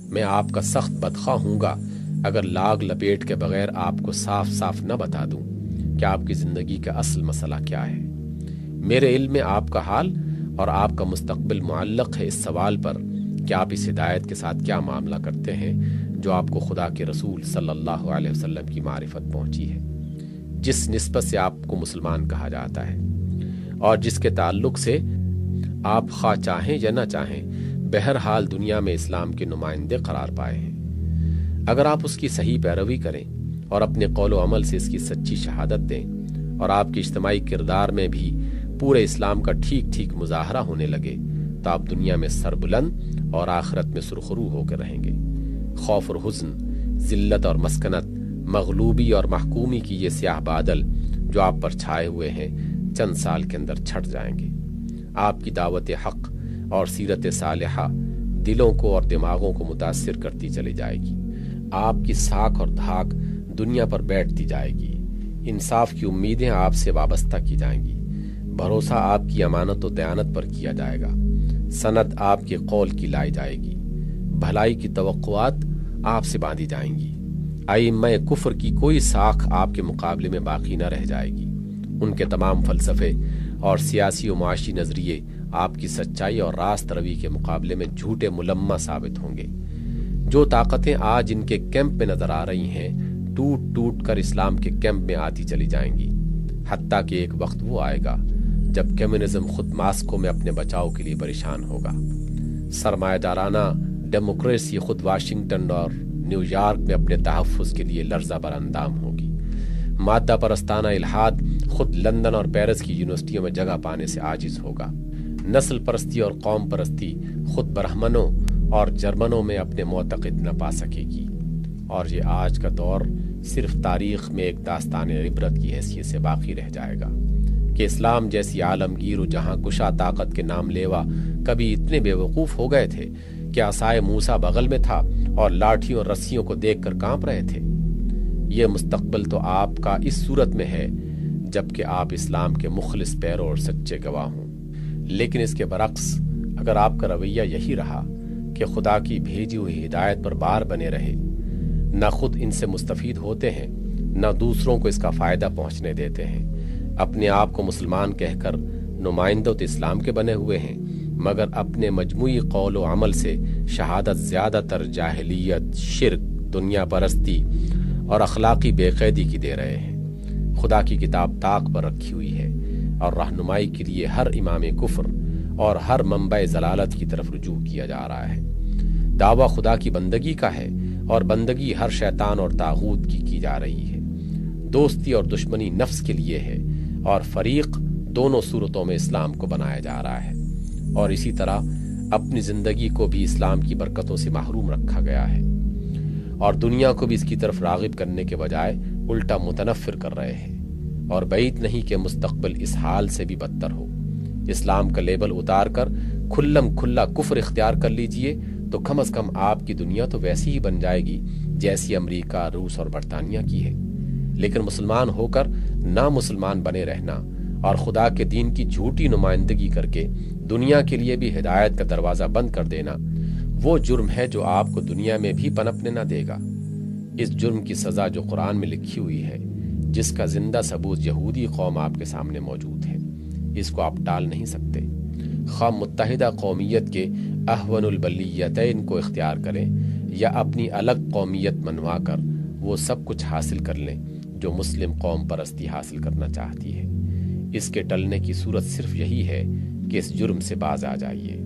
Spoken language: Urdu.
میں آپ کا سخت بدخواہ ہوں گا اگر لاگ لپیٹ کے بغیر آپ کو صاف صاف نہ بتا دوں کہ آپ کی زندگی کا اصل مسئلہ کیا ہے۔ میرے علم میں آپ کا حال اور آپ کا مستقبل معلق ہے اس سوال پر کہ آپ اس ہدایت کے ساتھ کیا معاملہ کرتے ہیں جو آپ کو خدا کے رسول صلی اللہ علیہ وسلم کی معرفت پہنچی ہے، جس نسبت سے آپ کو مسلمان کہا جاتا ہے اور جس کے تعلق سے آپ خواہ چاہیں یا نہ چاہیں بہرحال دنیا میں اسلام کے نمائندے قرار پائے ہیں۔ اگر آپ اس کی صحیح پیروی کریں اور اپنے قول و عمل سے اس کی سچی شہادت دیں اور آپ کے اجتماعی کردار میں بھی پورے اسلام کا ٹھیک ٹھیک مظاہرہ ہونے لگے تو آپ دنیا میں سربلند اور آخرت میں سرخرو ہو کر رہیں گے۔ خوف اور حزن، ذلت اور مسکنت، مغلوبی اور محکومی کی یہ سیاہ بادل جو آپ پر چھائے ہوئے ہیں چند سال کے اندر چھٹ جائیں گے۔ آپ کی دعوت حق اور سیرت صالحہ دلوں کو اور دماغوں کو متاثر کرتی چلی جائے گی۔ آپ کی ساکھ اور دھاک دنیا پر بیٹھتی جائے گی۔ انصاف کی امیدیں آپ سے وابستہ کی جائیں گی۔ بھروسہ آپ کی امانت و دیانت پر کیا جائے گا۔ سند آپ کے قول کی لائی جائے گی۔ بھلائی کی توقعات آپ سے باندھی جائیں گی۔ ائمہ کفر کی کوئی ساکھ آپ کے مقابلے میں باقی نہ رہ جائے گی۔ ان کے تمام فلسفے اور سیاسی و معاشی نظریے آپ کی سچائی اور راست روی کے مقابلے میں جھوٹے ملمہ ثابت ہوں گے۔ جو طاقتیں آج ان کے کیمپ میں نظر آ رہی ہیں ٹوٹ ٹوٹ کر اسلام کے کیمپ میں آتی چلی جائیں گی، حتیٰ کہ ایک وقت وہ آئے گا جب کمیونزم خود ماسکو میں اپنے بچاؤ کے لیے پریشان ہوگا۔ سرمایہ دارانہ ڈیموکریسی خود واشنگٹن اور نیو یارک میں اپنے تحفظ کے لیے لرزہ بر اندام ہوگی۔ مادہ پرستانہ الحاد خود لندن اور پیرس کی یونیورسٹیوں میں جگہ پانے سے عاجز ہوگا۔ نسل پرستی اور قوم پرستی خود برہمنوں اور جرمنوں میں اپنے معتقد نہ پا سکے گی، اور یہ آج کا دور صرف تاریخ میں ایک داستان عبرت کی حیثیت سے باقی رہ جائے گا کہ اسلام جیسی عالمگیر و جہاں کشا طاقت کے نام لیوا کبھی اتنے بے وقوف ہو گئے تھے کہ عصائے موسیٰ بغل میں تھا اور لاٹھیوں اور رسیوں کو دیکھ کر کانپ رہے تھے۔ یہ مستقبل تو آپ کا اس صورت میں ہے جبکہ آپ اسلام کے مخلص پیرو اور سچے گواہ ہوں، لیکن اس کے برعکس اگر آپ کا رویہ یہی رہا کہ خدا کی بھیجی ہوئی ہدایت پر بار بنے رہے، نہ خود ان سے مستفید ہوتے ہیں نہ دوسروں کو اس کا فائدہ پہنچنے دیتے ہیں، اپنے آپ کو مسلمان کہہ کر نمائندہ اسلام کے بنے ہوئے ہیں، مگر اپنے مجموعی قول و عمل سے شہادت زیادہ تر جاہلیت، شرک، دنیا پرستی اور اخلاقی بے قیدی کی دے رہے ہیں۔ خدا کی کتاب طاق پر رکھی ہوئی ہے اور رہنمائی کے لیے ہر امام کفر اور ہر منبع ضلالت کی طرف رجوع کیا جا رہا ہے۔ دعویٰ خدا کی بندگی کا ہے اور بندگی ہر شیطان اور طاغوت کی جا رہی ہے۔ دوستی اور دشمنی نفس کے لیے ہے اور فریق دونوں صورتوں میں اسلام کو بنایا جا رہا ہے، اور اسی طرح اپنی زندگی کو بھی اسلام کی برکتوں سے محروم رکھا گیا ہے، اور دنیا کو بھی اس کی طرف راغب کرنے کے بجائے الٹا متنفر کر رہے ہیں، اور بعید نہیں کہ مستقبل اس حال سے بھی بدتر ہو۔ اسلام کا لیبل اتار کر کھلم کھلا کفر اختیار کر لیجئے تو کم از کم آپ کی دنیا تو ویسی ہی بن جائے گی جیسی امریکہ، روس اور برطانیہ کی ہے، لیکن مسلمان ہو کر نامسلمان بنے رہنا اور خدا کے دین کی جھوٹی نمائندگی کر کے دنیا کے لیے بھی ہدایت کا دروازہ بند کر دینا وہ جرم ہے جو آپ کو دنیا میں بھی پنپنے نہ دے گا۔ اس جرم کی سزا جو قرآن میں لکھی ہوئی ہے، جس کا زندہ ثبوت یہودی قوم آپ کے سامنے موجود ہے، اس کو آپ ٹال نہیں سکتے۔ خواہ متحدہ قومیت کے احون البلیتین کو اختیار کریں یا اپنی الگ قومیت منوا کر وہ سب کچھ حاصل کر لیں جو مسلم قوم پرستی حاصل کرنا چاہتی ہے، اس کے ٹلنے کی صورت صرف یہی ہے کہ اس جرم سے باز آ جائیے۔